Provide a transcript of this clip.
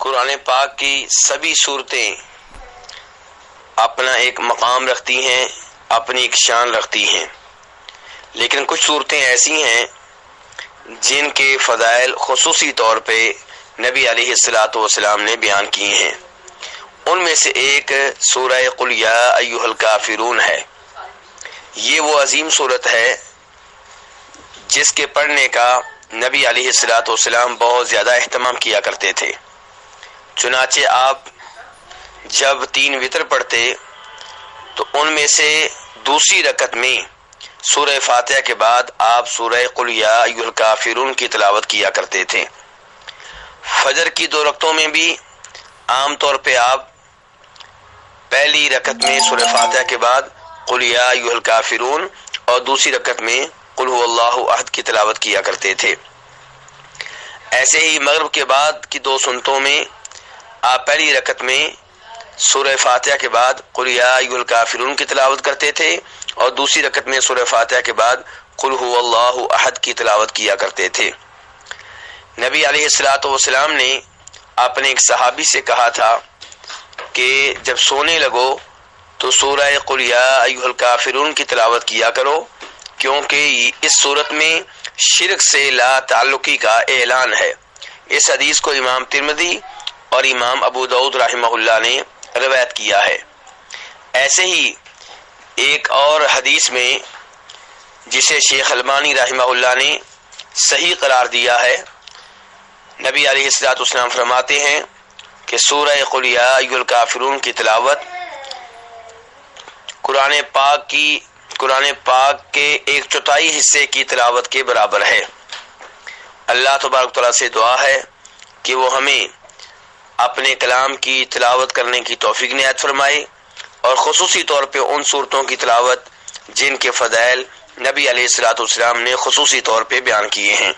قرآن پاک کی سبھی صورتیں اپنا ایک مقام رکھتی ہیں، اپنی ایک شان رکھتی ہیں، لیکن کچھ صورتیں ایسی ہیں جن کے فضائل خصوصی طور پہ نبی علیہ الصلوۃ والسلام نے بیان کیے ہیں۔ ان میں سے ایک سورہ قل یا ایھا الکافرون ہے۔ یہ وہ عظیم صورت ہے جس کے پڑھنے کا نبی علیہ الصلوۃ والسلام بہت زیادہ اہتمام کیا کرتے تھے۔ چنانچہ آپ جب 3 وتر پڑھتے تو ان میں سے دوسری رکعت میں سورہ فاتحہ کے بعد آپ سورہ قل یا ایھا الکافرون کی تلاوت کیا کرتے تھے۔ فجر کی 2 رکعتوں میں بھی عام طور پہ آپ پہلی رکعت میں سورہ فاتحہ کے بعد قل یا ایھا الکافرون اور دوسری رکعت میں قل ھو اللہ احد کی تلاوت کیا کرتے تھے۔ ایسے ہی مغرب کے بعد کی 2 سنتوں میں آپ پہلی رکعت میں سورہ فاتحہ کے بعد قل یا ایھا الکافرون کی تلاوت کرتے تھے اور دوسری رکعت میں سورہ فاتحہ کے بعد قل ھو اللہ احد کی تلاوت کیا کرتے تھے۔ نبی علیہ الصلوۃ والسلام نے اپنے ایک صحابی سے کہا تھا کہ جب سونے لگو تو سورہ قل یا ایھا الکافرون کی تلاوت کیا کرو، کیونکہ اس صورت میں شرک سے لا تعلقی کا اعلان ہے۔ اس حدیث کو امام ترمذی اور امام ابو داؤد رحمہ اللہ نے روایت کیا ہے۔ ایسے ہی ایک اور حدیث میں جسے شیخ البانی رحمہ اللہ نے صحیح قرار دیا ہے، نبی علیہ الصلوۃ والسلام فرماتے ہیں کہ سورہ قل یا ایھا الکافرون کی تلاوت قرآن پاک کے 1/4 حصے کی تلاوت کے برابر ہے۔ اللہ تبارک تعالیٰ سے دعا ہے کہ وہ ہمیں اپنے کلام کی تلاوت کرنے کی توفیق عنایت فرمائے اور خصوصی طور پہ ان صورتوں کی تلاوت جن کے فضائل نبی علیہ الصلوۃ والسلام نے خصوصی طور پہ بیان کیے ہیں۔